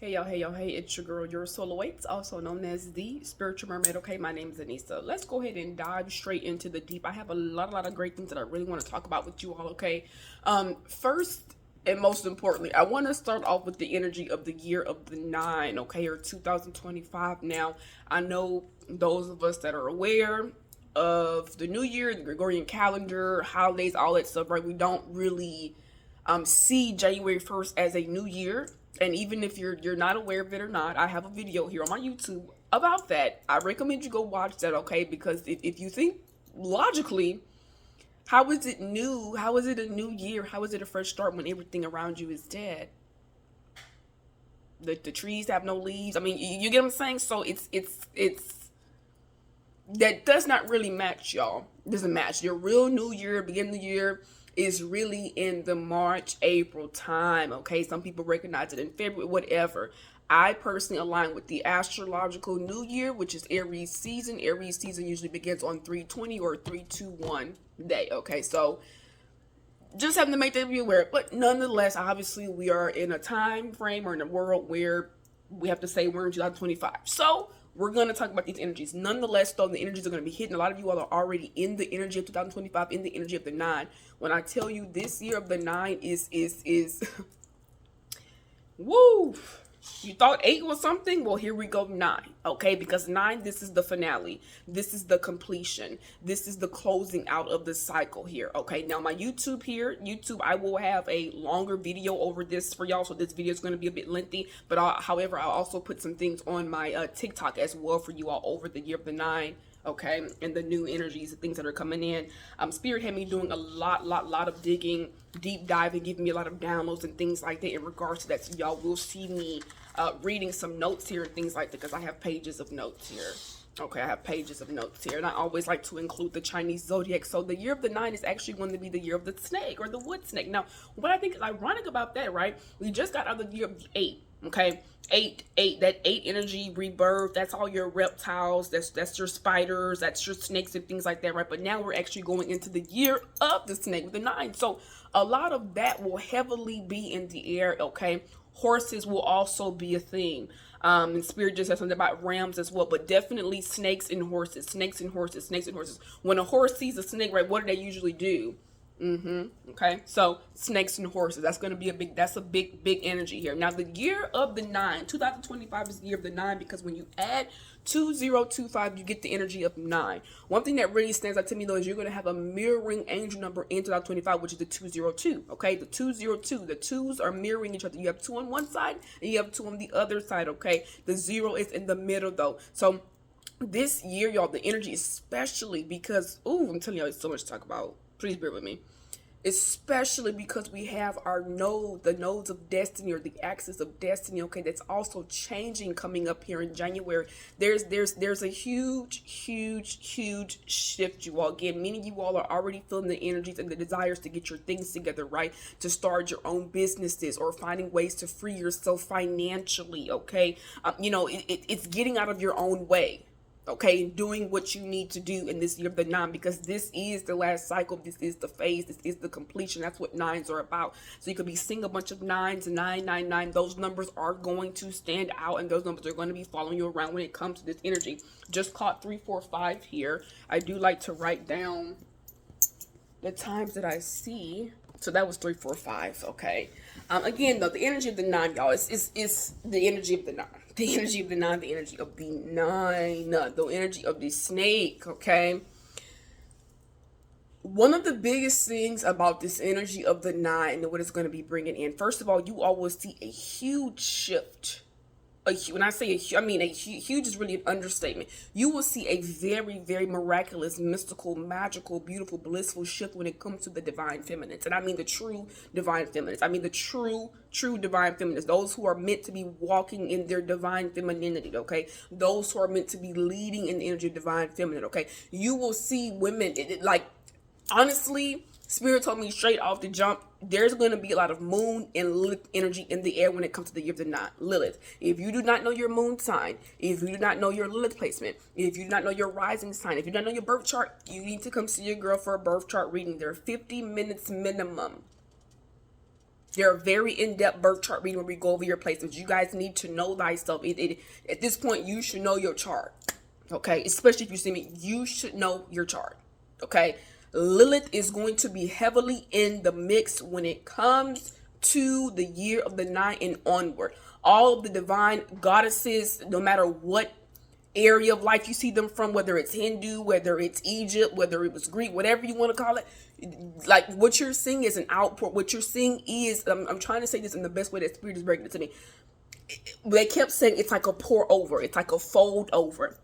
Hey y'all, hey y'all, hey, it's your girl, YearoftheSnake, also known as the Spiritual Mermaid, okay? My name is Anissa. Let's go ahead and dive straight into the deep. I have a lot of great things that I really want to talk about with you all, okay? First and most importantly, I want to start off with the energy of the year of the nine, okay, or 2025. Now, I know those of us that are aware of the new year, the Gregorian calendar, holidays, all that stuff, right? We don't really see January 1st as a new year. And even if you're not aware of it or not, I have a video here on my YouTube about that. I recommend you go watch that, okay? Because if you think logically, how is it new? How is it a new year? How is it a fresh start when everything around you is dead? The trees have no leaves. I mean, you get what I'm saying? So it's that does not really match, y'all. It doesn't match. Your real new year, beginning of the year, is really in the March, April time. Okay, some people recognize it in February, whatever. I personally align with the astrological new year, which is Aries season. Aries season usually begins on 3/20 or 3/21 day. Okay, so just having to make that be aware. But nonetheless, obviously, we are in a time frame or in a world where we have to say we're in 2025. So we're going to talk about these energies. Nonetheless, though, the energies are going to be hitting. A lot of you all are already in the energy of 2025, in the energy of the nine. When I tell you this year of the nine is woo. You thought eight was something? Well, here we go, nine. Okay, because nine, this is the finale. This is the completion. This is the closing out of the cycle here. Okay, now my YouTube, I will have a longer video over this for y'all. So this video is going to be a bit lengthy, but however, I'll also put some things on my TikTok as well for you all over the year of the nine. Okay, and the new energies, the things that are coming in. Spirit had me doing a lot of digging, deep diving, giving me a lot of downloads and things like that in regards to that. So y'all will see me reading some notes here and things like that because I have pages of notes here. Okay, I have pages of notes here, and I always like to include the Chinese zodiac. So the year of the nine is actually going to be the year of the snake or the wood snake. Now, what I think is ironic about that, right? We just got out of the year of the eight. Okay, eight, that eight energy rebirth. That's all your reptiles. That's your spiders. That's your snakes and things like that, right? But now we're actually going into the year of the snake with the nine. So a lot of that will heavily be in the air. Okay, horses will also be a theme. And spirit just said something about rams as well, but definitely snakes and horses, snakes and horses, snakes and horses. When a horse sees a snake, right, what do they usually do? Okay, so snakes and horses. That's going to be that's a big energy here. Now, the year of the nine, 2025 is the year of the nine because when you add 2025, you get the energy of nine. One thing that really stands out to me though is you're going to have a mirroring angel number in 2025, which is the 202. Okay, the 202. The twos are mirroring each other. You have two on one side and you have two on the other side. Okay, the zero is in the middle though. So this year, y'all, the energy, especially because, I'm telling y'all, it's so much to talk about. Please bear with me. Especially because we have our node, the nodes of destiny or the axis of destiny, okay, that's also changing coming up here in January. There's a huge shift, you all. Again, many of you all are already feeling the energies and the desires to get your things together, right? To start your own businesses or finding ways to free yourself financially, okay? It's getting out of your own way. Okay, doing what you need to do in this year of the nine because this is the last cycle. This is the phase. This is the completion. That's what nines are about. So you could be seeing a bunch of nines, 999. Those numbers are going to stand out, and those numbers are going to be following you around when it comes to this energy. Just caught 345 here. I do like to write down the times that I see. So that was 345. Okay. Again, though, the energy of the nine, y'all, is the energy of the nine. The energy of the nine, the energy of the nine, the energy of the snake. Okay. One of the biggest things about this energy of the nine and what it's going to be bringing in, first of all, you all will see a huge shift. When I say I mean huge is really an understatement. You will see a very miraculous, mystical, magical, beautiful, blissful shift when it comes to the divine feminines. And I mean the true divine feminines. I mean the true divine feminines. Those who are meant to be walking in their divine femininity, okay? Those who are meant to be leading in the energy of divine feminine, okay? You will see women, honestly, Spirit told me straight off the jump, there's going to be a lot of moon and Lilith energy in the air when it comes to the year of the nine. Lilith. If you do not know your moon sign, if you do not know your Lilith placement, if you do not know your rising sign, if you do not know your birth chart, you need to come see your girl for a birth chart reading. They're 50 minutes minimum. They're a very in-depth birth chart reading where we go over your placements. You guys need to know thyself. At this point, you should know your chart. Okay, especially if you see me, you should know your chart. Okay, Lilith is going to be heavily in the mix when it comes to the year of the 9 and onward. All of the divine goddesses, no matter what area of life you see them from, whether it's Hindu, whether it's Egypt, whether it was Greek, whatever you want to call it, like what you're seeing is an outpour. What you're seeing is, I'm trying to say this in the best way that Spirit is breaking it to me. They kept saying it's like a pour over, it's like a fold over.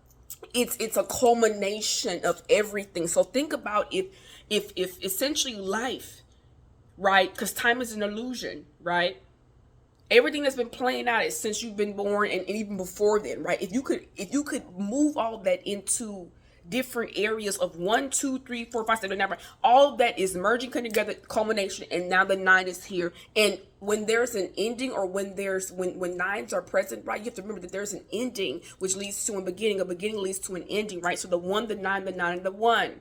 It's a culmination of everything. So think about if essentially life, right? Because time is an illusion, right? Everything that's been playing out is since you've been born and even before then, right? If you could move all that into different areas of 1, 2, 3, 4, 5, 7, 9, all of that is merging together, culmination, and now the 9 is here. And when there's an ending, or when 9s are present, right, you have to remember that there's an ending which leads to a beginning leads to an ending, right? So the 1, the 9, the 9, and the 1.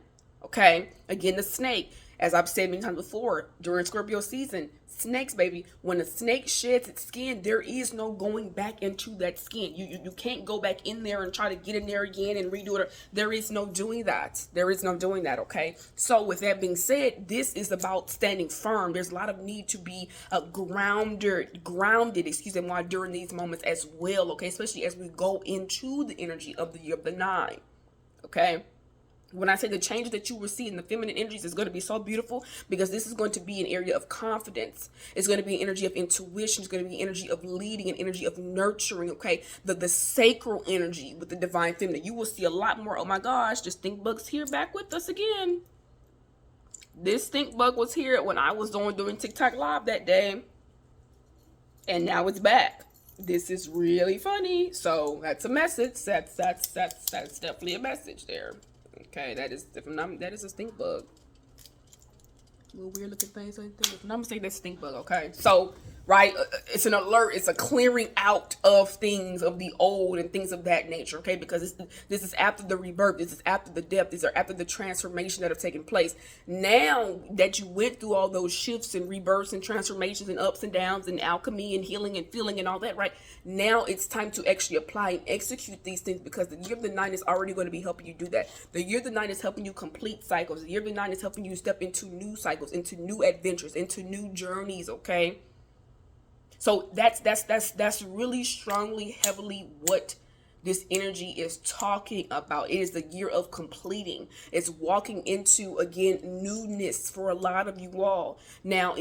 Okay, again, the snake, as I've said many times before, during Scorpio season, snakes, baby, when a snake sheds its skin, there is no going back into that skin. You can't go back in there and try to get in there again and redo it. There is no doing that. There is no doing that, okay? So with that being said, this is about standing firm. There's a lot of need to be grounded, during these moments as well, okay? Especially as we go into the energy of the year of the 9, okay? When I say the changes that you will see in the feminine energies is going to be so beautiful, because this is going to be an area of confidence. It's going to be an energy of intuition. It's going to be an energy of leading, an energy of nurturing, okay? The sacral energy with the divine feminine. You will see a lot more. Oh my gosh, this stink bug's here back with us again. This stink bug was here when I was doing TikTok live that day. And now it's back. This is really funny. So that's a message. That's definitely a message there. Okay, that is a stink bug. Little weird looking things like that. I'm gonna say that's stink bug. Okay, so right, it's an alert. It's a clearing out of things of the old and things of that nature. Okay, because this is after the rebirth. This is after the death. These are after the transformation that have taken place. Now that you went through all those shifts and rebirths and transformations and ups and downs and alchemy and healing and feeling and all that, right? Now it's time to actually apply and execute these things, because the year of the 9 is already going to be helping you do that. The year of the 9 is helping you complete cycles. The year of the 9 is helping you step into new cycles, into new adventures, into new journeys, okay? So that's really strongly, heavily what this energy is talking about. It is the year of completing. It's walking into, again, newness for a lot of you all. Now,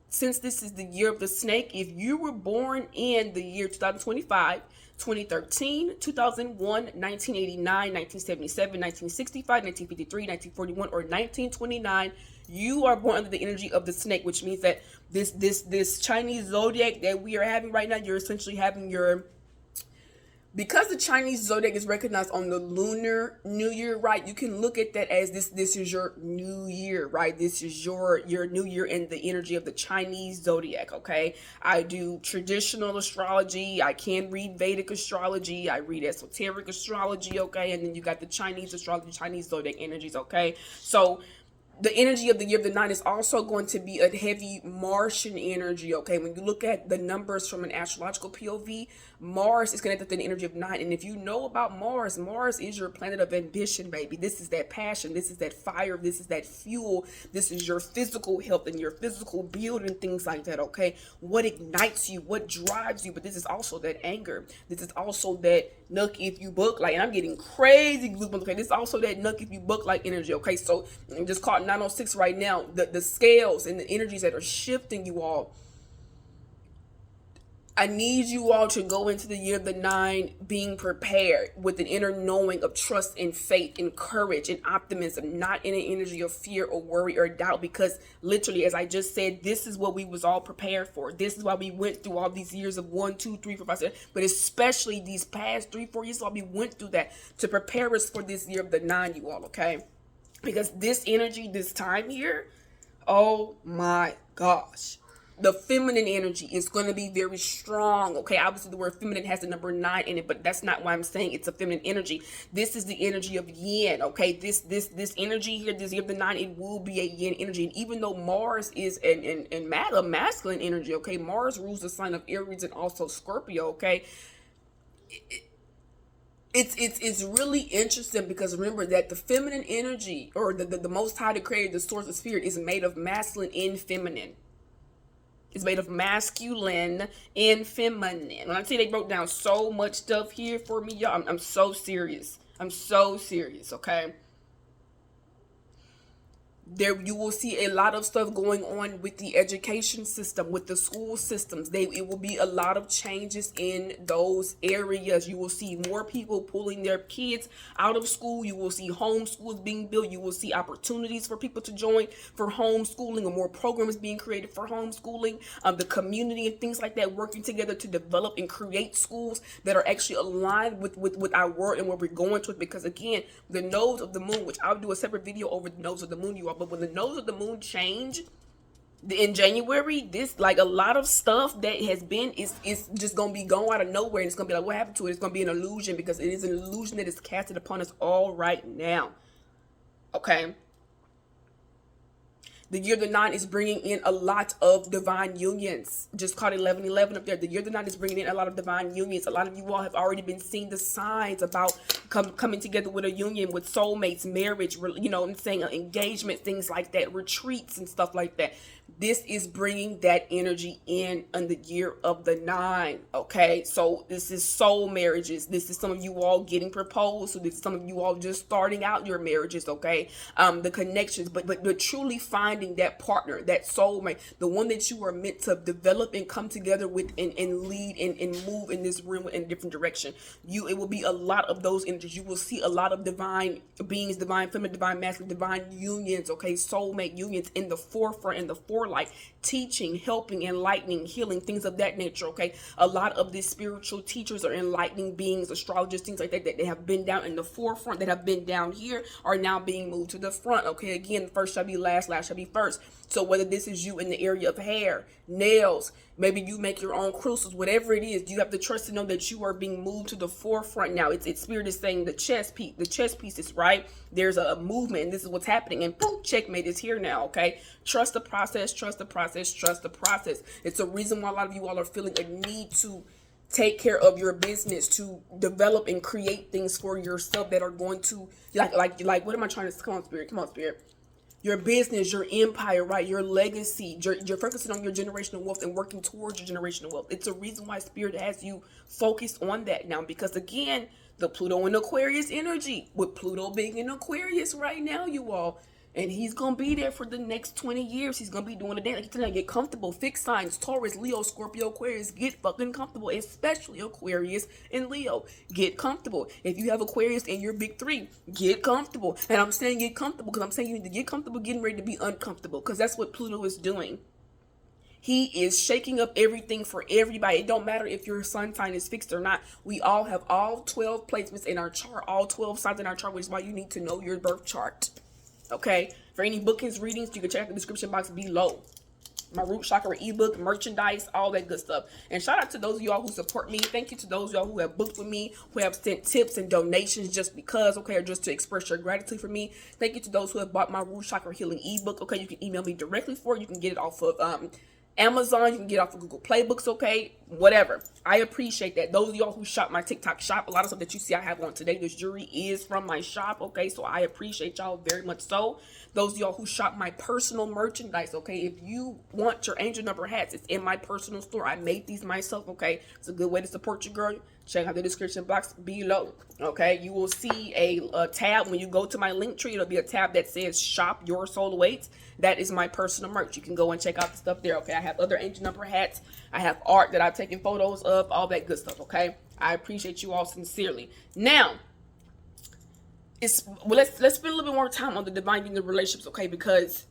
since this is the year of the snake, if you were born in the year 2025, 2013, 2001, 1989, 1977, 1965, 1953, 1941, or 1929, you are born under the energy of the snake, which means that this Chinese zodiac that we are having right now, you're essentially having because the Chinese zodiac is recognized on the lunar new year, right? You can look at that as this is your new year, right? This is your new year in the energy of the Chinese zodiac, okay? I do traditional astrology. I can read Vedic astrology. I read esoteric astrology, okay? And then you got the Chinese astrology, Chinese zodiac energies, okay? So the energy of the year of the 9 is also going to be a heavy Martian energy, okay? When you look at the numbers from an astrological POV, Mars is connected to the energy of 9. And if you know about Mars, Mars is your planet of ambition, baby. This is that passion. This is that fire. This is that fuel. This is your physical health and your physical build and things like that, okay? What ignites you? What drives you? But this is also that anger. This is also that nuck if you book like, and I'm getting crazy goosebumps, okay? This is also that nuck if you book like energy, okay? So I'm just caught 906 right now. The scales and the energies that are shifting you all. I need you all to go into the year of the 9 being prepared with an inner knowing of trust and faith and courage and optimism, not in an energy of fear or worry or doubt, because literally, as I just said, this is what we was all prepared for. This is why we went through all these years of 1, 2, 3, 4, 5, 6, but especially these past 3, 4 years, why we went through that to prepare us for this year of the 9, you all, okay? Because this energy, this time here, oh my gosh. The feminine energy is going to be very strong. Okay, obviously the word feminine has the number 9 in it, but that's not why I'm saying it's a feminine energy. This is the energy of yin. Okay, this energy here, this year of the 9, it will be a yin energy. And even though Mars is a masculine energy, okay, Mars rules the sign of Aries and also Scorpio. Okay, it's really interesting, because remember that the feminine energy, or the Most High, the Creator, the source of spirit, is made of masculine and feminine. It's made of masculine and feminine. When I say they broke down so much stuff here for me, y'all, I'm so serious. I'm so serious, okay? There you will see a lot of stuff going on with the education system, with the school systems. It will be a lot of changes in those areas. You will see more people pulling their kids out of school. You will see homeschools being built. You will see opportunities for people to join for homeschooling, or more programs being created for homeschooling. The community and things like that working together to develop and create schools that are actually aligned with our world and where we're going to it. Because again, the nodes of the moon, which I'll do a separate video over the nodes of the moon, you all, but when the nodes of the moon change in January, this, like, a lot of stuff that has been is just gonna be going out of nowhere, and it's gonna be like, what happened to it? It's gonna be an illusion, because it is an illusion that is casted upon us all right now. Okay, the year of the 9 is bringing in a lot of divine unions. Just called 1111 up there. The year of the 9 is bringing in a lot of divine unions. A lot of you all have already been seeing the signs about coming together with a union, with soulmates, marriage, you know what I'm saying, engagement, things like that, retreats and stuff like that. This is bringing that energy in the year of the 9. Okay, so this is soul marriages. This is some of you all getting proposed. So this is some of you all just starting out your marriages. Okay, the connections, but truly finding that partner, that soulmate, the one that you are meant to develop and come together with, and lead and move in this room in a different direction. It will be a lot of those energies. You will see a lot of divine beings, divine feminine, divine masculine, divine unions. Okay, soulmate unions in the forefront, in the forelight, teaching, helping, enlightening, healing, things of that nature. Okay, a lot of these spiritual teachers are enlightening beings, astrologists, things like that, that they have been down in the forefront, that have been down here, are now being moved to the front. Okay, again, first shall be last, last shall be first. So whether this is you in the area of hair, nails, maybe you make your own crystals, whatever it is, you have to trust to know that you are being moved to the forefront now. It's spirit is saying the chess pieces, right? There's a movement, and this is what's happening, and boom, checkmate is here now. Okay, trust the process, trust the process, trust the process. It's a reason why a lot of you all are feeling a need to take care of your business, to develop and create things for yourself that are going to, like what am I trying to, come on spirit, your business, your empire, right? Your legacy, you're focusing on your generational wealth and working towards your generational wealth. It's a reason why spirit has you focused on that now, because again, the Pluto and Aquarius energy, with Pluto being in Aquarius right now, you all, and he's going to be there for the next 20 years. He's going to be doing the dance. Like, tonight, get comfortable. Fixed signs, Taurus, Leo, Scorpio, Aquarius. Get fucking comfortable, especially Aquarius and Leo. Get comfortable. If you have Aquarius in your big 3, get comfortable. And I'm saying get comfortable because I'm saying you need to get comfortable getting ready to be uncomfortable, because that's what Pluto is doing. He is shaking up everything for everybody. It don't matter if your sun sign is fixed or not. We all have all 12 placements in our chart, all 12 signs in our chart, which is why you need to know your birth chart. Okay, for any bookings, readings, you can check out the description box below. My root chakra ebook, merchandise, all that good stuff. And shout out to those of y'all who support me. Thank you to those of y'all who have booked with me, who have sent tips and donations just because, okay, or just to express your gratitude for me. Thank you to those who have bought my root chakra healing ebook. Okay, you can email me directly for it. You can get it off of Amazon, you can get off of Google Playbooks, okay, whatever. I appreciate that. Those of y'all who shop my TikTok shop, a lot of stuff that you see I have on today, this jewelry is from my shop, okay, so I appreciate y'all very much so. Those of y'all who shop my personal merchandise, okay, if you want your angel number hats, it's in my personal store. I made these myself, okay. It's a good way to support your girl. Check out the description box below, okay. You will see a tab when you go to my link tree. It'll be a tab that says shop your soul awaits. That is my personal merch. You can go and check out the stuff there, okay. I have other angel number hats. I have art that I've taken photos of, all that good stuff, okay. I appreciate you all sincerely. Now, let's spend a little bit more time on the divine union relationships, okay, because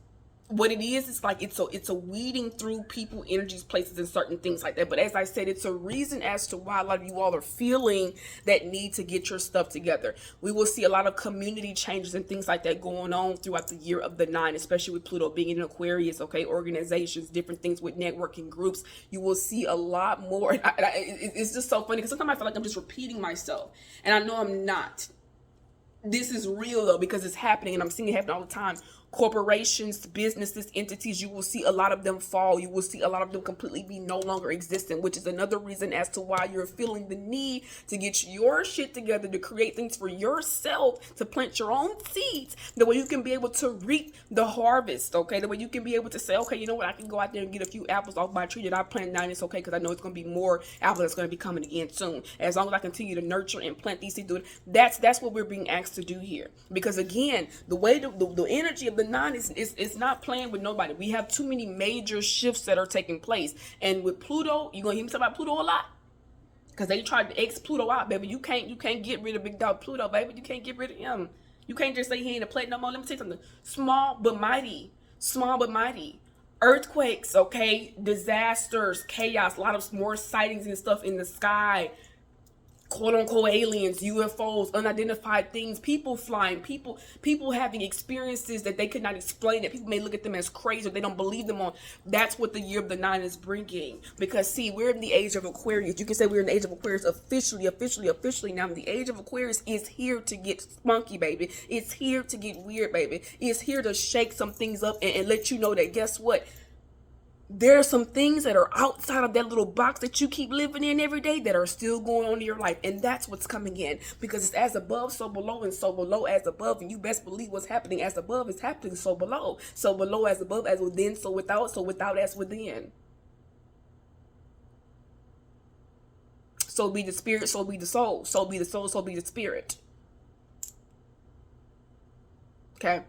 what it is, it's like it's a weeding through people, energies, places, and certain things like that. But as I said, it's a reason as to why a lot of you all are feeling that need to get your stuff together. We will see a lot of community changes and things like that going on throughout the year of the 9, especially with Pluto being in Aquarius. Okay, organizations, different things with networking groups. You will see a lot more. It's just so funny because sometimes I feel like I'm just repeating myself, and I know I'm not. This is real though, because it's happening, and I'm seeing it happen all the time. Corporations, businesses, entities, you will see a lot of them fall. You will see a lot of them completely be no longer existent, which is another reason as to why you're feeling the need to get your shit together, to create things for yourself, to plant your own seeds, the way you can be able to reap the harvest, okay? The way you can be able to say, okay, you know what, I can go out there and get a few apples off my tree that I planted now, and it's okay because I know it's going to be more apples that's going to be coming again soon. As long as I continue to nurture and plant these seeds, that's what we're being asked to do here. Because again, the way the energy of the 9 is not playing with nobody. We have too many major shifts that are taking place, and with Pluto, you're gonna hear me talk about Pluto a lot because they tried to X Pluto out, baby. You can't get rid of big dog Pluto, baby. You can't get rid of him. You can't just say he ain't a plate no more. Let me tell you something. Small but mighty. Earthquakes, okay, disasters, chaos, a lot of more sightings and stuff in the sky. Quote unquote aliens, UFOs, unidentified things, people flying, people having experiences that they could not explain, that people may look at them as crazy or they don't believe them on. That's what the year of the 9 is bringing. Because see, we're in the age of Aquarius. You can say we're in the age of Aquarius officially. Now the age of Aquarius is here to get spunky, baby. It's here to get weird, baby. It's here to shake some things up and let you know that guess what? There are some things that are outside of that little box that you keep living in every day that are still going on in your life. And that's what's coming in, because it's as above, so below, and so below as above. And you best believe what's happening as above is happening so below. So below as above, as within, so without as within. So be the spirit, so be the soul. So be the soul, so be the spirit. Okay.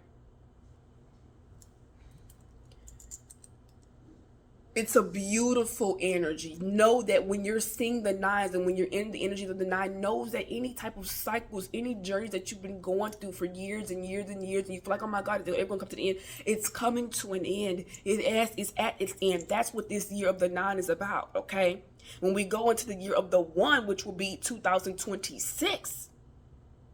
It's a beautiful energy. Know that when you're seeing the 9s and when you're in the energy of the 9, knows that any type of cycles, any journeys that you've been going through for years and years and years, and you feel like, oh my God, it's ever going to come to the end. It's coming to an end. It's at its end. That's what this year of the 9 is about, okay? When we go into the year of the 1, which will be 2026,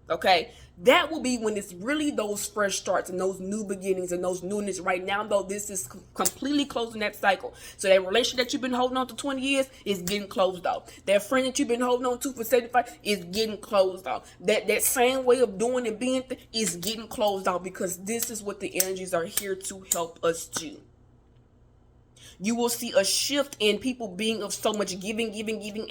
okay, that will be when it's really those fresh starts and those new beginnings and those newness. Right now, though, this is completely closing that cycle. So that relationship that you've been holding on to 20 years is getting closed off. That friend that you've been holding on to for 75 is getting closed off. That same way of doing and being is getting closed off, because this is what the energies are here to help us do. You will see a shift in people being of so much giving,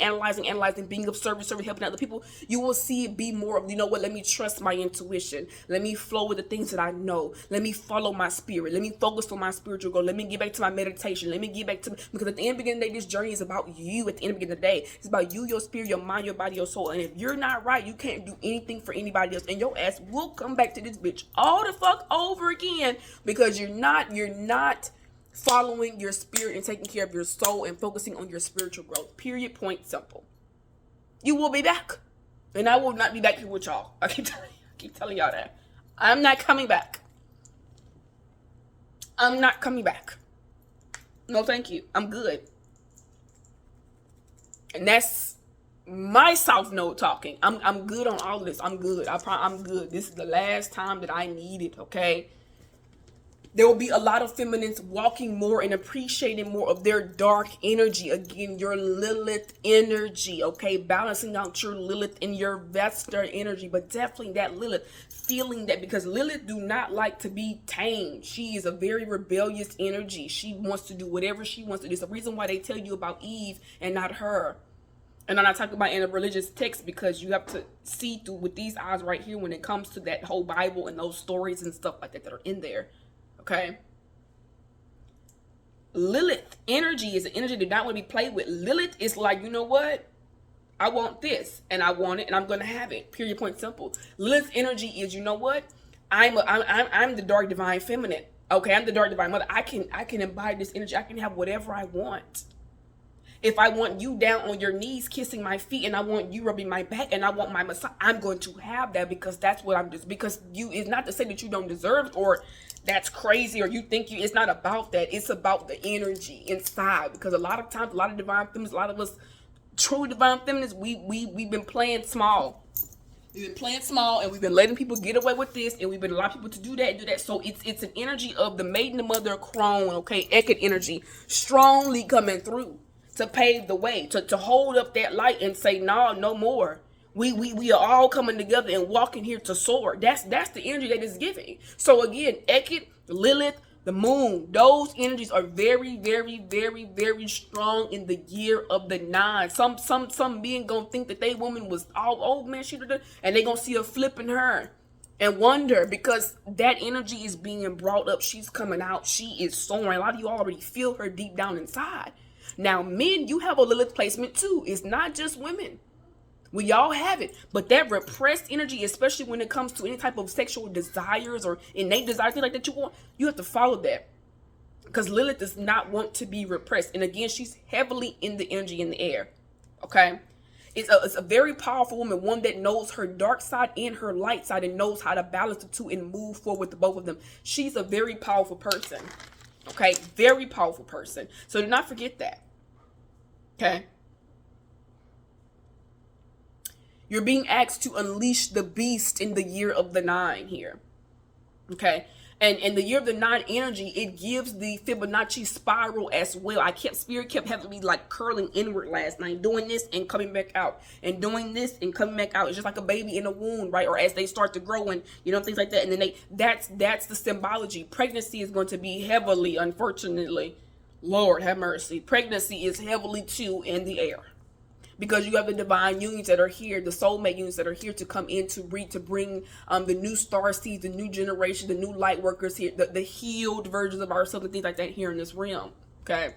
analyzing, being of service, helping other people. You will see it be more of, you know what, let me trust my intuition. Let me flow with the things that I know. Let me follow my spirit. Let me focus on my spiritual goal. Let me get back to my meditation. Let me get back to, because at the end of the day, this journey is about you. At the end of the day, it's about you, your spirit, your mind, your body, your soul. And if you're not right, you can't do anything for anybody else. And your ass will come back to this bitch all the fuck over again, because you're not following your spirit and taking care of your soul and focusing on your spiritual growth. Period. Point. Simple. You will be back, and I will not be back here with y'all. I keep telling y'all that I'm not coming back. I'm not coming back. No, thank you. I'm good. And that's my South Node talking. I'm good on all of this. I'm good. I'm good. This is the last time that I need it. Okay. There will be a lot of feminines walking more and appreciating more of their dark energy. Again, your Lilith energy, okay? Balancing out your Lilith and your Vesta energy, but definitely that Lilith, feeling that, because Lilith do not like to be tamed. She is a very rebellious energy. She wants to do whatever she wants to do. It's the reason why they tell you about Eve and not her. And I'm not talking about in a religious text, because you have to see through with these eyes right here when it comes to that whole Bible and those stories and stuff like that that are in there. Okay. Lilith energy is an energy that don't want to be played with. Lilith is like, you know what? I want this, and I want it, and I'm going to have it. Period. Point. Simple. Lilith energy is, you know what? I'm the dark divine feminine. Okay, I'm the dark divine mother. I can embody this energy. I can have whatever I want. If I want you down on your knees kissing my feet, and I want you rubbing my back, and I want my massage, I'm going to have that, because that's what I'm just, because you is not to say that you don't deserve it, or that's crazy, or you think it's not about that. It's about the energy inside, because a lot of times, a lot of divine feminists, a lot of us true divine feminists, we've been playing small. We've been playing small, and we've been letting people get away with this, and we've been allowing people to do that and do that. So it's an energy of the maiden, the mother of crone, okay, Eket energy, strongly coming through to pave the way, to hold up that light and say, no more. We are all coming together and walking here to soar. That's the energy that is giving. So again, Eket, Lilith, the moon, those energies are very, very, very, very strong in the year of the 9. Some being gonna think that they woman was all, oh man, she did, and they gonna see her flipping her and wonder, because that energy is being brought up. She's coming out. She is soaring. A lot of you already feel her deep down inside. Now, men, you have a Lilith placement too. It's not just women. We all have it, but that repressed energy, especially when it comes to any type of sexual desires or innate desires, things like that you have to follow that, because Lilith does not want to be repressed. And again, she's heavily in the energy in the air. Okay, it's a very powerful woman, one that knows her dark side and her light side and knows how to balance the two and move forward with the both of them. She's a very powerful person. Okay, very powerful person. So do not forget that. Okay. You're being asked to unleash the beast in the year of the 9 here. Okay. And in the year of the 9 energy, it gives the Fibonacci spiral as well. Spirit kept having me like curling inward last night, doing this and coming back out, and doing this and coming back out. It's just like a baby in a womb, right? Or as they start to grow, and things like that. And then that's the symbology. Pregnancy is going to be heavily, unfortunately, Lord have mercy, pregnancy is heavily too in the air. Because you have the divine unions that are here, the soulmate unions that are here to come in to bring the new star seeds, the new generation, the new light workers here, the healed versions of ourselves and things like that here in this realm. Okay,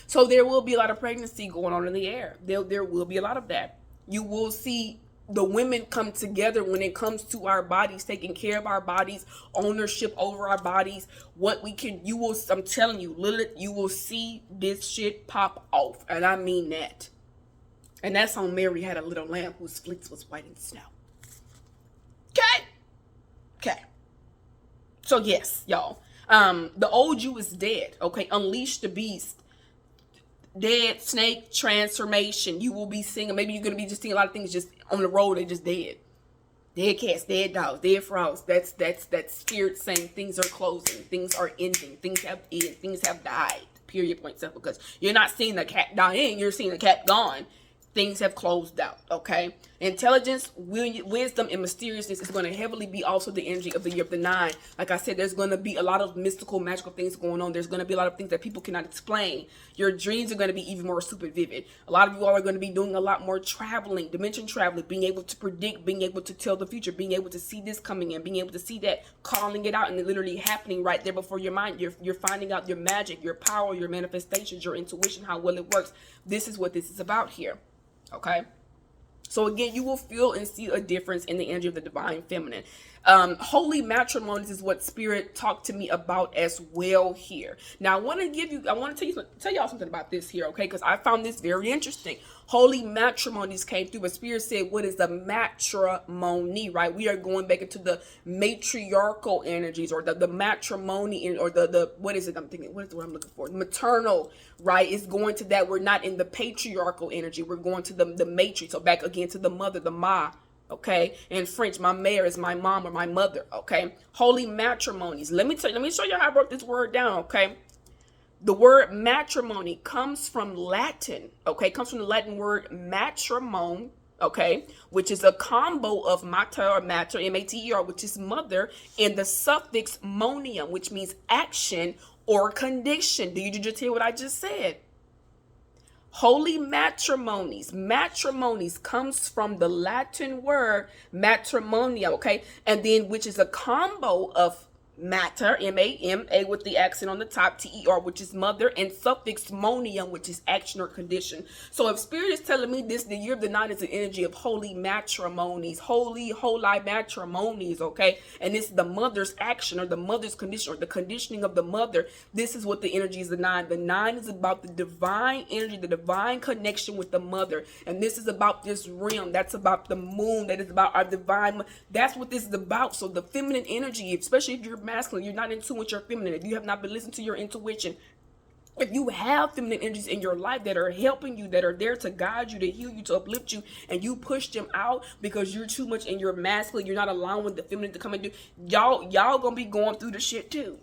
so there will be a lot of pregnancy going on in the air. There will be a lot of that. You will see the women come together when it comes to our bodies, taking care of our bodies, ownership over our bodies. I'm telling you, Lilith, you will see this shit pop off, and I mean that. And that song, Mary Had a Little Lamb Whose Fleece Was White in Snow. Okay. So yes, y'all. The old you is dead. Okay. Unleash the beast. Dead snake transformation. You will be singing. Maybe you're going to be just seeing a lot of things just on the road. They're just dead. Dead cats, dead dogs, dead frogs. That's spirit saying things are closing. Things are ending. Things have ended. Things have died. Period. Point simple. Because you're not seeing the cat dying. You're seeing the cat gone. Things have closed out. Okay. Intelligence, wisdom, and mysteriousness is going to heavily be also the energy of the year of the 9. Like I said, there's going to be a lot of mystical, magical things going on. There's going to be a lot of things that people cannot explain. Your dreams are going to be even more super vivid. A lot of you all are going to be doing a lot more traveling, dimension traveling, being able to predict, being able to tell the future, being able to see this coming in, being able to see that, calling it out, and it literally happening right there before your mind. You're finding out your magic, your power, your manifestations, your intuition, how well it works. This is what this is about here. Okay. So again, you will feel and see a difference in the energy of the divine feminine. Holy matrimonies is what Spirit talked to me about as well here. Now, I want to tell y'all something about this here, okay? Because I found this very interesting. Holy matrimonies came through, but Spirit said, what is the matrimony, right? We are going back into the matriarchal energies, or the matrimony, or the what is it? I'm thinking, what is the word I'm looking for? Maternal, right? It's going to that. We're not in the patriarchal energy. We're going to the matri. So back again to the mother, the ma. Okay, in French, my mère is my mom or my mother. Okay, holy matrimonies. Let me show you how I broke this word down. Okay, the word matrimony comes from Latin. Okay, comes from the Latin word matrimone. Okay, which is a combo of mater or mater, M-A-T-E-R, which is mother, and the suffix monium, which means action or condition. Did you just hear what I just said? Holy matrimonies. Matrimonies comes from the Latin word matrimonia, okay? And then, which is a combo of mater, M-A-M-A, with the accent on the top, T-E-R, which is mother, and suffix monium, which is action or condition. So if Spirit is telling me this, the year of the 9 is the energy of holy matrimonies, holy matrimonies, okay? And this is the mother's action, or the mother's condition, or the conditioning of the mother. This is what the energy is, the 9. The 9 is about the divine energy, the divine connection with the mother. And this is about this realm. That's about the moon. That is about our divine. That's what this is about. So the feminine energy, especially if you're masculine, you're not in tune with your feminine, if you have not been listening to your intuition, if you have feminine energies in your life that are helping you, that are there to guide you, to heal you, to uplift you, and you push them out because you're too much in your masculine, you're not allowing the feminine to come and do, y'all gonna be going through the shit too.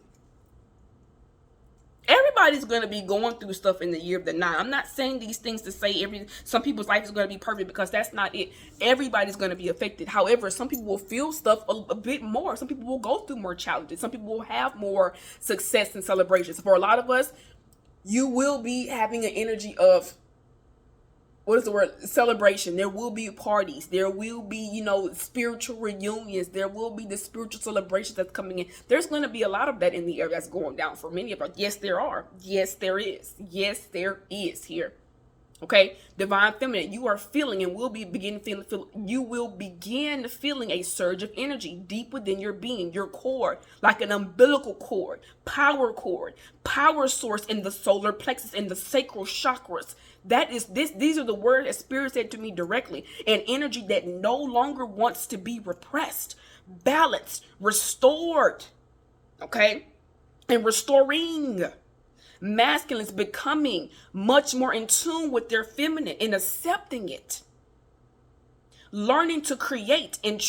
Everybody's going to be going through stuff in the year of the 9. I'm not saying these things to say some people's life is going to be perfect, because that's not it. Everybody's going to be affected. However, some people will feel stuff a bit more. Some people will go through more challenges. Some people will have more success and celebrations. For a lot of us, you will be having an energy of, what is the word? Celebration. There will be parties. There will be, spiritual reunions. There will be the spiritual celebrations that's coming in. There's going to be a lot of that in the air that's going down for many of us. Yes, there are. Yes, there is. Yes, there is here. Okay, divine feminine, you are feeling and will begin feeling a surge of energy deep within your being, your core, like an umbilical cord, power source in the solar plexus, in the sacral chakras. That is this. These are the words that Spirit said to me directly. An energy that no longer wants to be repressed, balanced, restored. Okay, and restoring. Masculine is becoming much more in tune with their feminine and accepting it. Learning to create and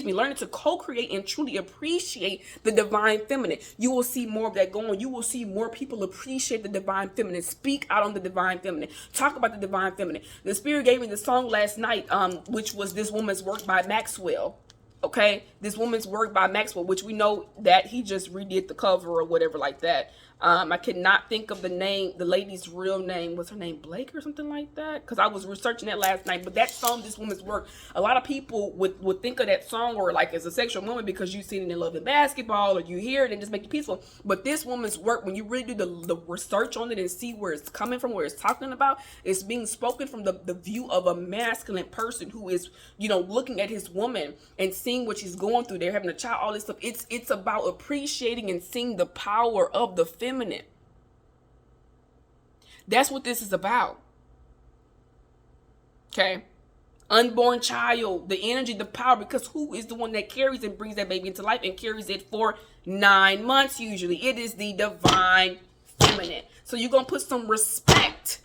learning to co-create and truly appreciate the divine feminine. You will see more of that going. You will see more people appreciate the divine feminine. Speak out on the divine feminine. Talk about the divine feminine. The Spirit gave me the song last night, which was This Woman's Work by Maxwell. Okay, This Woman's Work by Maxwell, which we know that he just redid the cover or whatever like that. I could not think of the lady's real name. Was her name Blake or something like that? Because I was researching that last night. But that song, This Woman's Work, a lot of people would think of that song or like as a sexual moment because you've seen it in Love and Basketball, or you hear it and just make you peaceful. But This Woman's Work, when you really do the research on it and see where it's coming from, where it's talking about, it's being spoken from the view of a masculine person who is, looking at his woman and seeing what she's going through. They're having a child, all this stuff. It's about appreciating and seeing the power of the feminine. That's what this is about. Okay. Unborn child, the energy, the power, because who is the one that carries and brings that baby into life and carries it for 9 months usually? It is the divine feminine. So you're going to put some respect.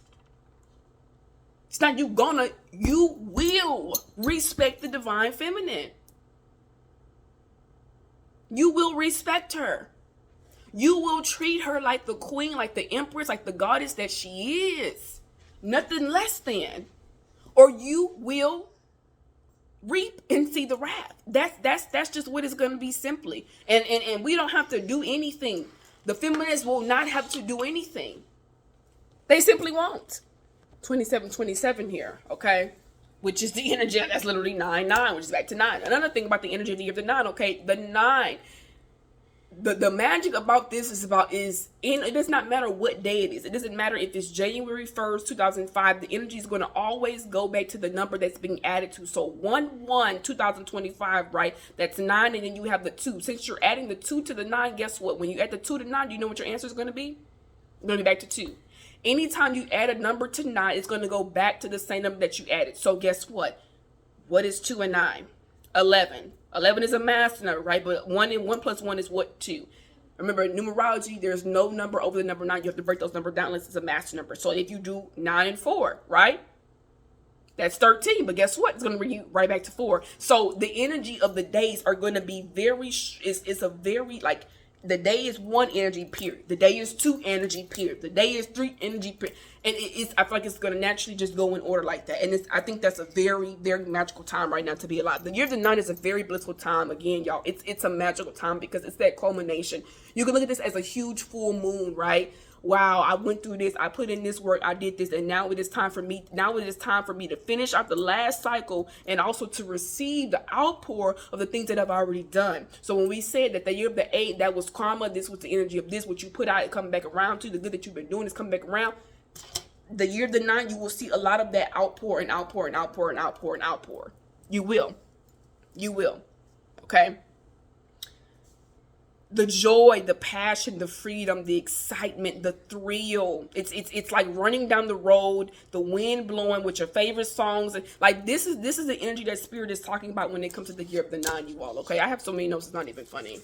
It's not you will respect the divine feminine. You will respect her. You will treat her like the queen, like the empress, like the goddess that she is. Nothing less than. Or you will reap and see the wrath. That's just what it's going to be simply. And we don't have to do anything. The feminists will not have to do anything. They simply won't. 2727 here, okay? Which is the energy, that's literally 9-9, which is back to 9. Another thing about the energy of the year of the 9, okay? The 9. The magic about this it does not matter what day it is. It doesn't matter if it's January 1st, 2005. The energy is going to always go back to the number that's being added to. So 1/1/2025, right? That's 9, and then you have the 2. Since you're adding the 2 to the 9, guess what? When you add the 2 to 9, do you know what your answer is going to be? It's going to be back to 2. Anytime you add a number to 9, it's going to go back to the same number that you added. So guess what? What is 2 and 9? 11. 11 is a master number, right? But 1 plus 1 is what? 2. Remember, in numerology, there's no number over the number 9. You have to break those numbers down unless it's a master number. So if you do 9 and 4, right? That's 13. But guess what? It's going to bring you right back to 4. So the energy of the days are going to be the day is 1 energy period. The day is 2 energy period. The day is 3 energy period. And I feel like it's going to naturally just go in order like that. And I think that's a very, very magical time right now to be alive. The year of the 9 is a very blissful time. Again, y'all, it's a magical time because it's that culmination. You can look at this as a huge full moon, right? Wow, I went through this, I put in this work, I did this, and now it is time for me to finish out the last cycle and also to receive the outpour of the things that I've already done. So when we said that the year of the 8, that was karma, this was the energy of this, what you put out, it coming back around to, the good that you've been doing is coming back around. The year of the 9, you will see a lot of that outpour and outpour and outpour and outpour and outpour. You will. Okay? The joy, the passion, the freedom, the excitement, the thrill. It's like running down the road, the wind blowing with your favorite songs. Like this is the energy that Spirit is talking about when it comes to the year of the 9, you all. Okay, I have so many notes, it's not even funny.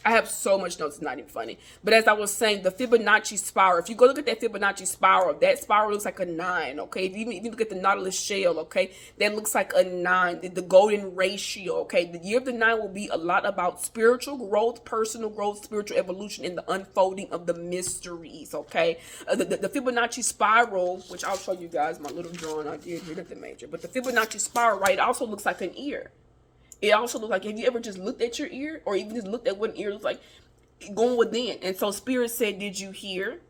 I have so much notes, it's not even funny. But as I was saying, the Fibonacci spiral, if you go look at that Fibonacci spiral, that spiral looks like a 9, okay? If you look at the Nautilus shell, okay, that looks like a 9, the golden ratio, okay? The year of the 9 will be a lot about spiritual growth, personal growth, spiritual evolution, and the unfolding of the mysteries, okay? The Fibonacci spiral, which I'll show you guys my little drawing I did here, nothing major, but the Fibonacci spiral, right, also looks like an ear. It also looks like, have you ever just looked at your ear, or even just looked at what an ear looks like, going within? And so Spirit said, did you hear?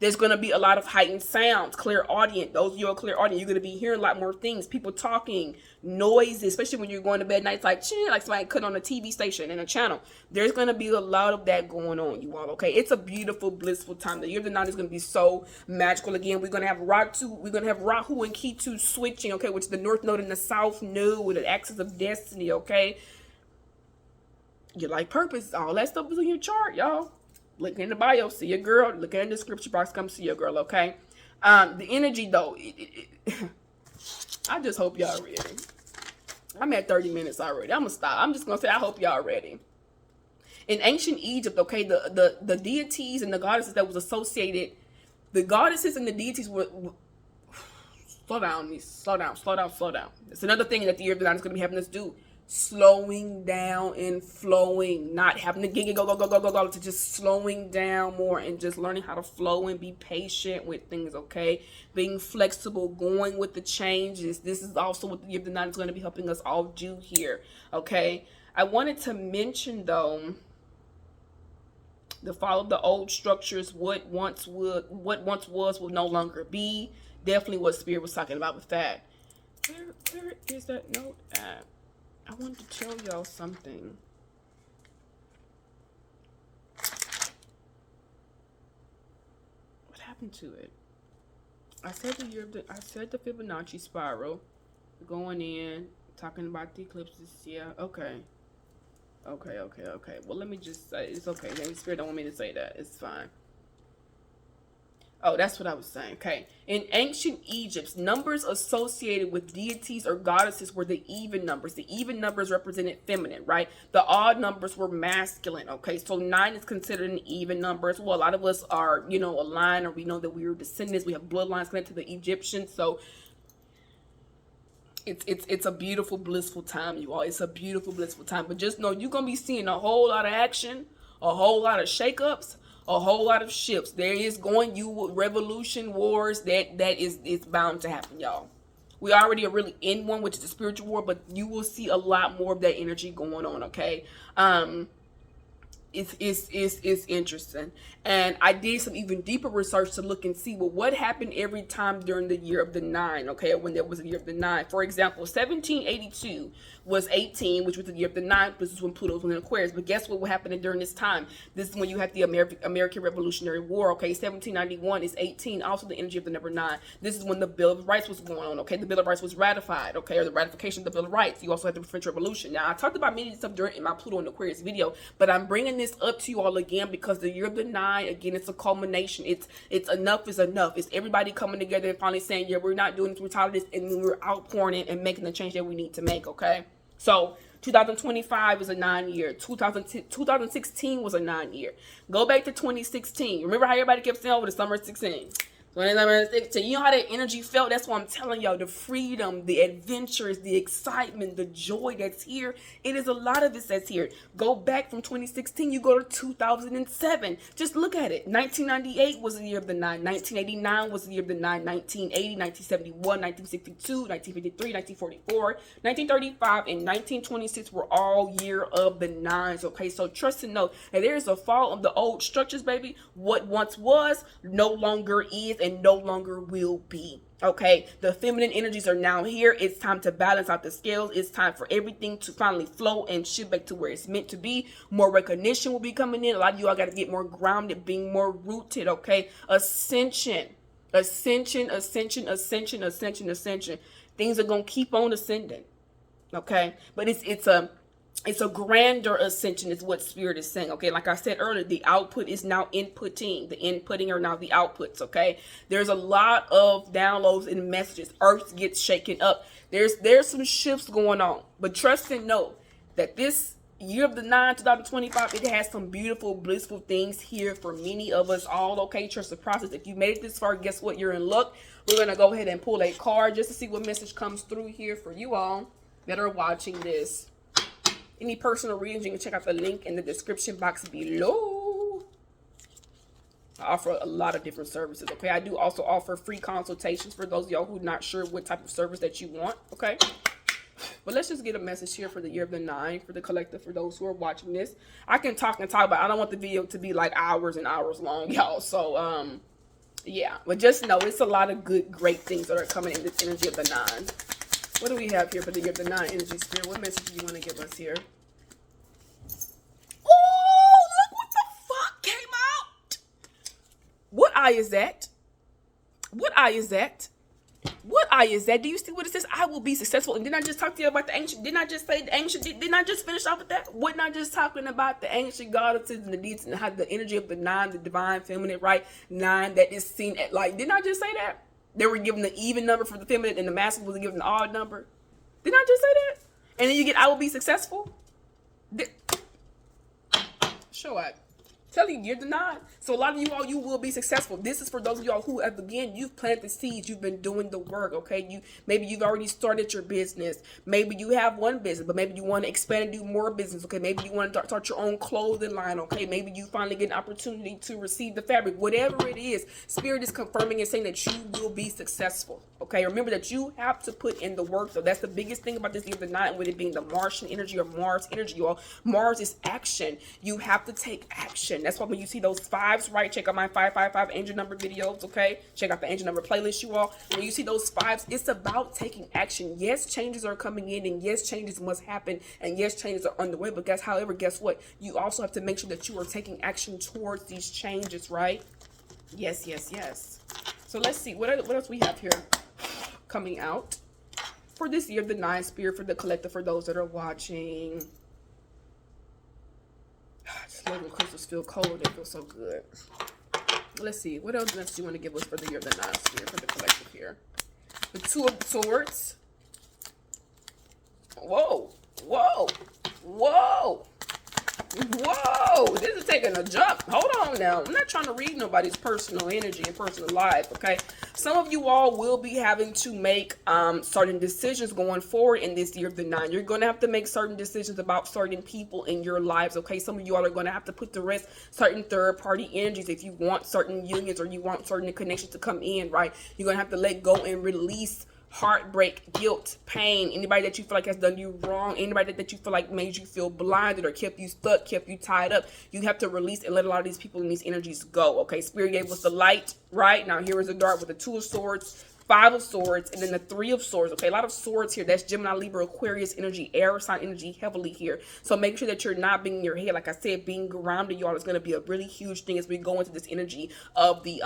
There's going to be a lot of heightened sounds, clairaudient. Those of you are clairaudient, you're going to be hearing a lot more things, people talking, noises, especially when you're going to bed nights, like somebody cut on a TV station and a channel. There's going to be a lot of that going on, you all, okay? It's a beautiful, blissful time. The year of the 9 is going to be so magical. Again, we're going to have Rahu and Ketu switching, okay, which is the north node and the south node with the axis of destiny, okay? Your life purpose, all that stuff is in your chart, y'all. Look in the bio, see your girl. Look in the description box, come see your girl, okay? The energy, though, I just hope y'all ready. I'm at 30 minutes already. I'm going to stop. I'm just going to say I hope y'all ready. In ancient Egypt, okay, the deities and the goddesses that was associated, the goddesses and the deities were... Slow down. It's another thing that the year of the 9 is going to be having us do. Slowing down and flowing, not having to go to just slowing down more and just learning how to flow and be patient with things, okay? Being flexible, going with the changes. This is also what the year of the 9 is going to be helping us all do here, okay? I wanted to mention, though, the fall of the old structures, what once was will no longer be. Definitely what Spirit was talking about with that. Where is that note at? I wanted to tell y'all something. What happened to it? I said the Fibonacci spiral, going in, talking about the eclipses. Yeah, okay. Well, let me just say it's okay. The Spirit don't want me to say that. It's fine. Oh, that's what I was saying. Okay. In ancient Egypt, numbers associated with deities or goddesses were the even numbers. The even numbers represented feminine, right? The odd numbers were masculine. Okay. So 9 is considered an even number as well. A lot of us are, a line, or we know that we are descendants. We have bloodlines connected to the Egyptians. So it's a beautiful, blissful time, you all. It's a beautiful, blissful time. But just know you're going to be seeing a whole lot of action, a whole lot of shakeups, a whole lot of shifts. There is revolution, wars, that is bound to happen, y'all. We already are really in one, which is the spiritual war, but you will see a lot more of that energy going on, okay? It's interesting. And I did some even deeper research to look and see, well, what happened every time during the year of the 9, okay, when there was a year of the 9. For example, 1782 was 18, which was the year of the 9. This is when Pluto was in Aquarius. But guess what happened during this time? This is when you had the American Revolutionary War, okay? 1791 is 18, also the energy of the number 9. This is when the Bill of Rights was going on, okay? The Bill of Rights was ratified, okay, or the ratification of the Bill of Rights. You also had the French Revolution. Now, I talked about many stuff in my Pluto in Aquarius video, but I'm bringing this up to you all again because the year of the 9, again, it's a culmination. It's enough is enough. It's everybody coming together and finally saying, yeah, we're not doing this, we're tired of this, and we're outpouring it and making the change that we need to make, okay? So 2025 is a 9 year. 2016 was a 9 year. Go back to 2016. Remember how everybody kept saying over the summer 16? You know how that energy felt? That's what I'm telling y'all. The freedom, the adventures, the excitement, the joy that's here. It is a lot of this that's here. Go back from 2016, you go to 2007. Just look at it. 1998 was the year of the 9. 1989 was the year of the 9. 1980, 1971, 1962, 1953, 1944, 1935, and 1926 were all year of the 9s. Okay, so trust and know that there is a fall of the old structures, baby. What once was no longer is and no longer will be. Okay, the feminine energies are now here. It's time to balance out the scales. It's time for everything to finally flow and shift back to where it's meant to be. More recognition will be coming in. A lot of you all got to get more grounded, being more rooted. Okay, ascension. Things are gonna keep on ascending. Okay, but it's a grander ascension is what Spirit is saying, okay? Like I said earlier, the output is now inputting. The inputting are now the outputs, okay? There's a lot of downloads and messages. Earth gets shaken up. There's some shifts going on. But trust and know that this Year of the 9, 2025, it has some beautiful, blissful things here for many of us all, okay? Trust the process. If you made it this far, guess what? You're in luck. We're going to go ahead and pull a card just to see what message comes through here for you all that are watching this. Any personal readings, you can check out the link in the description box below. I offer a lot of different services, okay? I do also offer free consultations for those of y'all who are not sure what type of service that you want, okay? But let's just get a message here for the year of the 9 for the collective, for those who are watching this. I can talk and talk, but I don't want the video to be like hours and hours long, y'all. So, yeah. But just know it's a lot of good, great things that are coming in this energy of the 9. What do we have here for the year of the 9 energy, Spirit? What message do you want to give us here? Oh, look what the fuck came out. What eye is that? What eye is that? What eye is that? Do you see what it says? I will be successful. And didn't I just talk to you about the ancient? Didn't I just say the ancient? Didn't I just finish off with that? Wasn't I just talking about the ancient goddesses and the deeds and how the energy of the 9, the divine feminine, right? 9 that is seen at like. Didn't I just say that? They were given the even number for the feminine and the masculine was given the odd number. Didn't I just say that? And then you get, I will be successful. Show up. Tell you, you're the 9. So a lot of you all, you will be successful. This is for those of y'all who have, again, you've planted seeds. You've been doing the work, okay? Maybe you've already started your business. Maybe you have one business, but maybe you want to expand and do more business, okay? Maybe you want to start your own clothing line, okay? Maybe you finally get an opportunity to receive the fabric. Whatever it is, Spirit is confirming and saying that you will be successful, okay? Remember that you have to put in the work, though. That's the biggest thing about this year of the 9, with it being the Martian energy or Mars energy, y'all. Mars is action. You have to take action. That's why when you see those 5s, right? Check out my 555 angel number videos, okay? Check out the angel number playlist, you all. When you see those 5s, it's about taking action. Yes, changes are coming in, and yes, changes must happen, and yes, changes are on the way. But however, guess what? You also have to make sure that you are taking action towards these changes, right? Yes, yes, yes. So let's see what else we have here coming out for this year of the 9, Spirit, for the collective, for those that are watching. Just letting crystals feel cold. They feel so good. Let's see. What else do you want to give us for the year of the 9, Spirit, for the collective here? The 2 of Swords. Whoa. Whoa. Whoa. Whoa. This is taking a jump. Hold on now. I'm not trying to read nobody's personal energy and personal life, okay? Some of you all will be having to make certain decisions going forward in this year of the 9. You're going to have to make certain decisions about certain people in your lives, okay? Some of you all are going to have to put to rest certain third-party energies if you want certain unions or you want certain connections to come in, right? You're going to have to let go and release heartbreak, guilt, pain, anybody that you feel like has done you wrong, anybody that you feel like made you feel blinded or kept you stuck, kept you tied up. You have to release and let a lot of these people and these energies go, okay? Spirit gave us the light, right? Now here is the dark with the 2 of Swords, 5 of Swords, and then the 3 of Swords, okay? A lot of swords here. That's Gemini, Libra, Aquarius energy, air sign energy heavily here. So make sure that you're not being in your head. Like I said, being grounded, y'all, is going to be a really huge thing as we go into this energy of the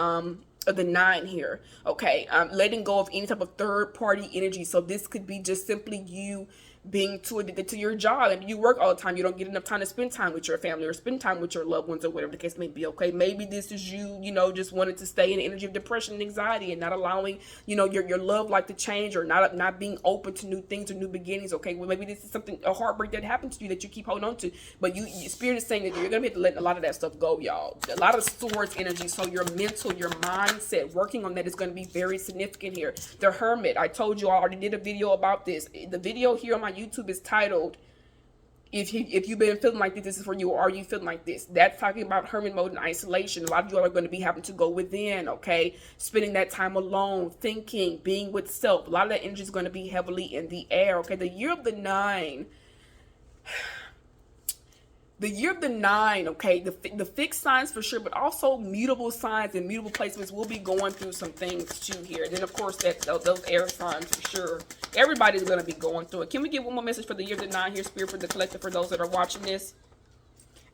9 here, okay? Letting go of any type of third-party energy. So this could be just simply you being too addicted to your job. Maybe you work all the time. You don't get enough time to spend time with your family or spend time with your loved ones or whatever the case may be, okay? Maybe this is you, just wanted to stay in the energy of depression and anxiety and not allowing, your love life to change or not being open to new things or new beginnings, okay? Well, maybe this is a heartbreak that happened to you that you keep holding on to. But Spirit is saying that you're going to have to let a lot of that stuff go, y'all. A lot of Swords energy. So your mental, your mindset, working on that is going to be very significant here. The Hermit. I told you I already did a video about this. The video here on my YouTube is titled, if you've been feeling like this is for you, or are you feeling like this? That's talking about hermit mode and isolation. A lot of you all are going to be having to go within, okay? Spending that time alone, thinking, being with self. A lot of that energy is going to be heavily in the air, okay? The year of the 9. The year of the 9, okay, the fixed signs for sure, but also mutable signs and mutable placements will be going through some things too here. Then, of course, those air signs for sure. Everybody's going to be going through it. Can we get one more message for the year of the 9 here, Spirit, for the collective, for those that are watching this?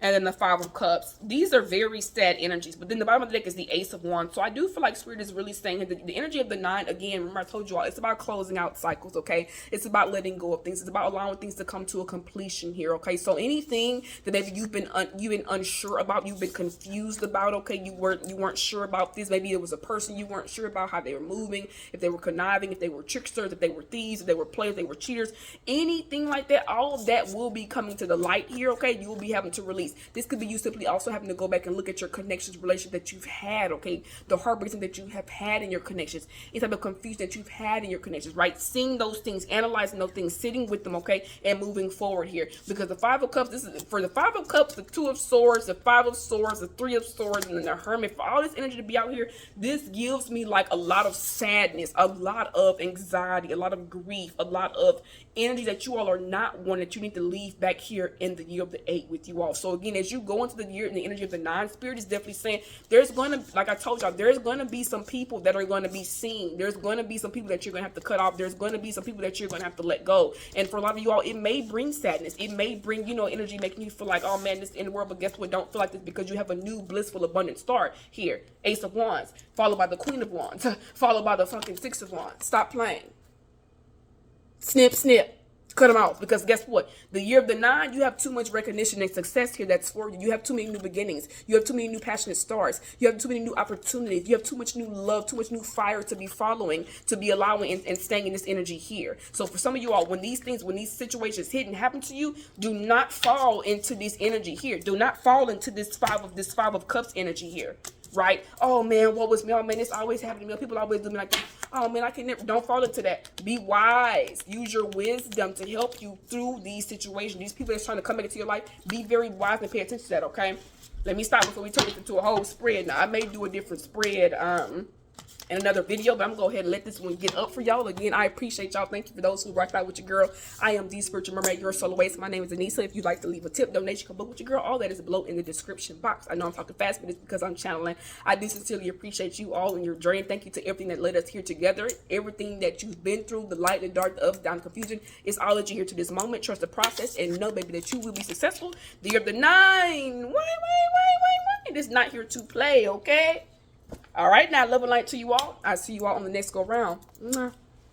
And then the Five of Cups. These are very sad energies. But then the bottom of the deck is the Ace of Wands. So I do feel like Spirit is really saying the energy of the 9, again, remember I told you all, it's about closing out cycles, okay? It's about letting go of things. It's about allowing things to come to a completion here, okay? So anything that maybe you've been unsure about, you've been confused about, okay? You weren't sure about this. Maybe it was a person you weren't sure about how they were moving, if they were conniving, if they were tricksters, if they were thieves, if they were players, if they were cheaters, anything like that. All of that will be coming to the light here, okay? You will be having to release. This could be you simply also having to go back and look at your connections, relationship that you've had, okay? The heartbreaks that you have had in your connections, any type of confusion that you've had in your connections, right? Seeing those things, analyzing those things, sitting with them, okay? And moving forward here. Because the Five of Cups, this is for the Five of Cups, the Two of Swords, the Five of Swords, the Three of Swords, and then the Hermit. For all this energy to be out here, this gives me like a lot of sadness, a lot of anxiety, a lot of grief, a lot of energy that you all are not one that you need to leave back here in the year of the 8 with you all. So again, as you go into the year in the energy of the 9, Spirit is definitely saying there's going to, like I told y'all, there's going to be some people that are going to be seen. There's going to be some people that you're going to have to cut off. There's going to be some people that you're going to have to let go. And for a lot of you all, it may bring sadness. It may bring, you know, energy making you feel like, oh man, this is in the world. But guess what? Don't feel like this, because you have a new blissful abundant start here. Ace of Wands, followed by the Queen of Wands, followed by the fucking Six of Wands. Stop playing. Snip, snip. Cut them off, because guess what? The year of the 9, you have too much recognition and success here that's for you. You have too many new beginnings. You have too many new passionate stars. You have too many new opportunities. You have too much new love, too much new fire to be following, to be allowing and staying in this energy here. So for some of you all, when these things, when these situations hit and happen to you, do not fall into this energy here. Do not fall into this five of cups energy here. Right? Oh man, what was me? Oh man, this always happening to me. People always do me like that. Oh man, I can never. Don't fall into that. Be wise. Use your wisdom to help you through these situations. These people that's trying to come back into your life, be very wise and pay attention to that, okay? Let me stop before we turn it into a whole spread. Now, I may do a different spread in another video, but I'm gonna go ahead and let this one get up for y'all. Again, I appreciate y'all. Thank you for those who rocked out with your girl. I am the spiritual mermaid, your soul awaits. My name is Anissa. If you'd like to leave a tip, donation, come book with your girl, all that is below in the description box. I know I'm talking fast, but it's because I'm channeling. I do sincerely appreciate you all and your journey. Thank you to everything that led us here together, everything that you've been through, the light, the dark, the ups, down, confusion. It's all that you're here to this moment. Trust the process and know, baby, that you will be successful. The year of the 9. Wait. It's not here to play, okay? All right, now, love and light to you all. I'll see you all on the next go round.